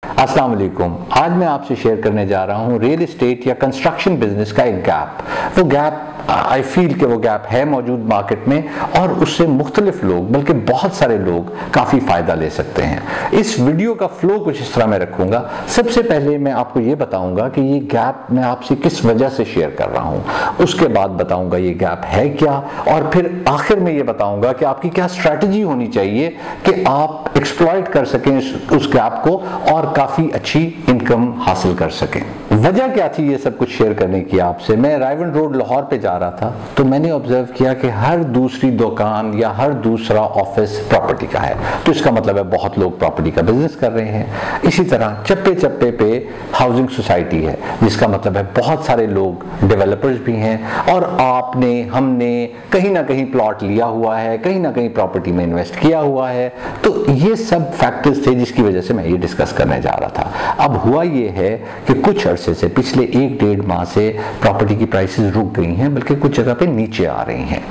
अस्सलाम वालेकुम। आज मैं आपसे शेयर करने जा रहा हूँ रियल एस्टेट या कंस्ट्रक्शन बिजनेस का एक गैप। वो गैप आई फील कि वो गैप है मौजूद मार्केट में और उससे मुख्तलिफ लोग बल्कि बहुत सारे लोग काफ़ी फ़ायदा ले सकते हैं। इस वीडियो का फ्लो कुछ इस तरह मैं रखूँगा। सबसे पहले मैं आपको ये बताऊँगा कि ये गैप मैं आपसे किस वजह से शेयर कर रहा हूँ, उसके बाद बताऊँगा ये गैप है क्या, और फिर आखिर में ये बताऊँगा कि आपकी क्या स्ट्रैटेजी होनी चाहिए कि आप एक्सप्लॉइट कर सकें उस गैप को और काफ़ी अच्छी इनकम हासिल कर सकें। वजह क्या थी ये सब कुछ शेयर करने की आपसे? मैं रायवन रोड लाहौर पे जा रहा था तो मैंने ऑब्जर्व किया कि हर दूसरी दुकान या हर दूसरा ऑफिस प्रॉपर्टी का है, तो इसका मतलब है बहुत लोग प्रॉपर्टी का बिजनेस कर रहे हैं। इसी तरह चप्पे चप्पे पे हाउसिंग सोसाइटी है, जिसका मतलब है बहुत सारे लोग डेवलपर्स भी हैं और आपने हमने कहीं ना कहीं प्लॉट लिया हुआ है, कहीं ना कहीं प्रॉपर्टी में इन्वेस्ट किया हुआ है। तो ये सब फैक्टर्स थे जिसकी वजह से मैं ये डिस्कस करने जा रहा था। अब हुआ ये है कि कुछ अरसे से पिछले 1-1.5 माह से प्रॉपर्टी की प्राइसेस रुक गई हैं, बल्कि कुछ जगह पे नीचे आ रही हैं।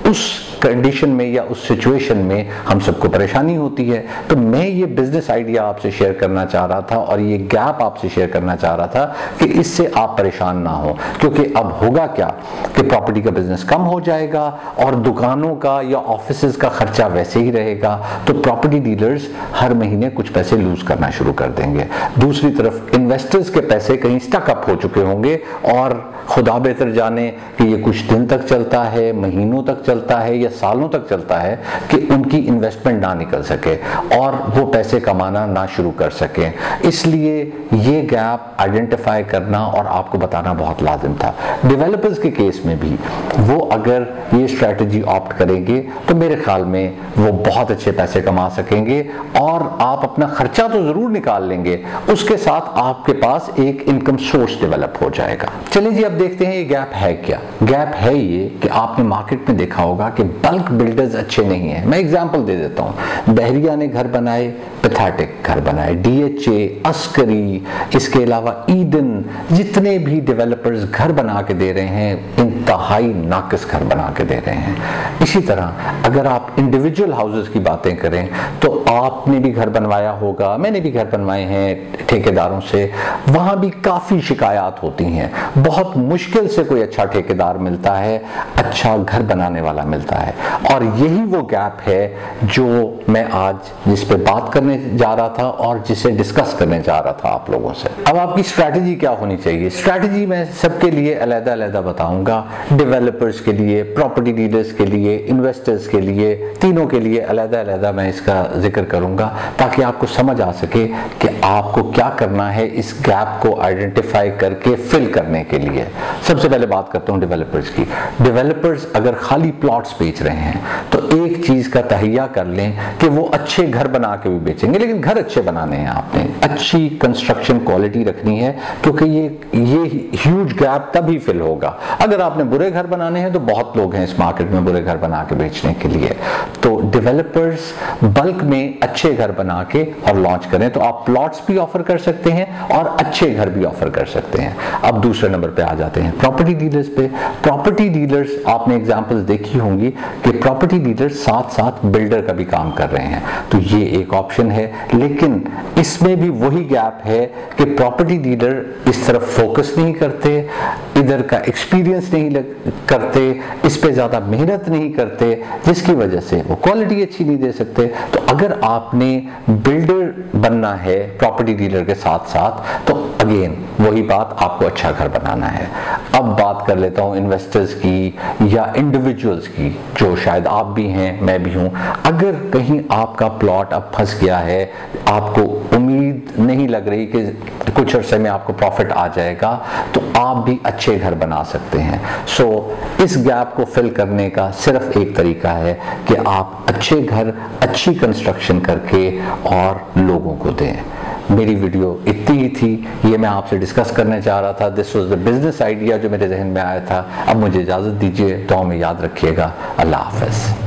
उस कंडीशन में या उस सिचुएशन में हम सबको परेशानी होती है। तो मैं ये बिजनेस आइडिया आपसे शेयर करना चाह रहा था और ये गैप आपसे शेयर करना चाह रहा था कि इससे आप परेशान ना हो, क्योंकि अब होगा क्या कि प्रॉपर्टी का बिजनेस कम हो जाएगा और दुकानों का या ऑफिसेज का खर्चा वैसे ही रहेगा, तो प्रॉपर्टी डीलर्स हर महीने कुछ पैसे लूज करना शुरू कर देंगे। दूसरी तरफ इन्वेस्टर्स के पैसे कहीं स्टक अप हो चुके होंगे और खुदा बेहतर जाने कि ये कुछ दिन तक चलता है, महीनों तक चलता है या सालों तक चलता है कि उनकी इन्वेस्टमेंट ना निकल सके और वो पैसे कमाना ना शुरू कर सके। इसलिए ये गैप आइडेंटिफाई करना और आपको बताना बहुत लाजिम था। डेवलपर्स के केस में भी वो अगर ये स्ट्रैटेजी ऑप्ट करेंगे तो मेरे ख्याल में वो बहुत अच्छे पैसे कमा सकेंगे और आप अपना खर्चा तो जरूर निकाल लेंगे, उसके साथ आपके पास एक इनकम सोर्स डेवलप हो जाएगा। चलिए जी, अब देखते हैं ये गैप है क्या। गैप है ये कि आपने मार्केट में देखा होगा कि बल्क बिल्डर्स अच्छे नहीं हैं। मैं एग्जांपल दे देता हूं, बहरिया ने घर बनाए, पैथेटिक घर बनाए, डीएचए, अस्करी, इसके अलावा ईडन, जितने भी डेवलपर्स घर बना के दे रहे हैं इंतहाई नाकिस घर बना के दे रहे हैं। इसी तरह अगर आप इंडिविजुअल हाउसेस की बातें करें तो आपने भी घर बनवाया होगा, मैंने भी घर बनवाए हैं ठेकेदारों से, वहां भी काफी शिकायत होती हैं। बहुत मुश्किल से कोई अच्छा ठेकेदार मिलता है, अच्छा घर बनाने वाला मिलता है, और यही वो गैप है जो मैं आज जिस पे बात करने जा रहा था और जिसे डिस्कस करने जा रहा था आप लोगों से। अब आपकी स्ट्रैटेजी क्या होनी चाहिए? स्ट्रैटेजी मैं सबके लिए अलग-अलग बताऊंगा, डेवलपर्स के लिए, प्रॉपर्टी डीलर्स के लिए, इन्वेस्टर्स के लिए, तीनों के लिए अलग-अलग मैं इसका जिक्र करूंगा ताकि आपको समझ आ सके कि आपको क्या करना है इस गैप को आइडेंटिफाई करके फिल करने के लिए। सबसे पहले बात करता हूं डेवलपर्स की। डेवलपर्स अगर खाली प्लॉट्स बेच रहे हैं तो एक चीज का तहैया कर लें कि वो अच्छे घर बना के भी बेचेंगे, लेकिन घर अच्छे बनाने हैं, आपने अच्छी कंस्ट्रक्शन क्वालिटी रखनी है, क्योंकि ये ह्यूज गैप तभी फिल होगा। अगर आपने बुरे घर बनाने हैं तो बहुत लोग हैं इस मार्केट में बुरे घर बना के बेचने के लिए। तो डेवलपर्स बल्क में अच्छे घर बना के और लॉन्च करें तो आप प्लॉट्स भी ऑफर कर सकते हैं और अच्छे घर भी ऑफर कर सकते हैं। अब दूसरे नंबर पे आ जाते हैं प्रॉपर्टी डीलर्स पे। प्रॉपर्टी डीलर्स, आपने एग्जांपल्स देखी होंगी कि प्रॉपर्टी डीलर्स साथ साथ बिल्डर का भी काम कर रहे हैं, तो ये एक ऑप्शन है। लेकिन इसमें भी वही गैप है कि प्रॉपर्टी डीलर इस तरफ फोकस नहीं करते, इधर का एक्सपीरियंस नहीं करते, इस पे ज्यादा मेहनत नहीं करते, जिसकी वजह से वो क्वालिटी अच्छी नहीं दे सकते। तो अगर आपने बिल्डर बनना है प्रॉपर्टी डीलर के साथ साथ तो अगेन वही बात, आपको अच्छा घर बनाना है। अब बात कर लेता हूं इन्वेस्टर्स की या इंडिविजुअल्स की, जो शायद आप भी हैं, मैं भी हूं। अगर कहीं आपका प्लॉट अब फंस गया है, आपको उम्मीद नहीं लग रही कि कुछ अरसे में आपको प्रॉफिट आ जाएगा, तो आप भी अच्छे घर बना सकते हैं। सो इस गैप को फिल करने का सिर्फ एक तरीका है कि आप अच्छे घर, अच्छी कंस्ट्रक्शन करके और लोगों को दें। मेरी वीडियो इतनी ही थी, ये मैं आपसे डिस्कस करने जा रहा था। This was the business idea जो मेरे जहन में आया था। अब मुझे इजाजत दीजिए, दुआ में याद रखिएगा। अल्लाह हाफ़िज़।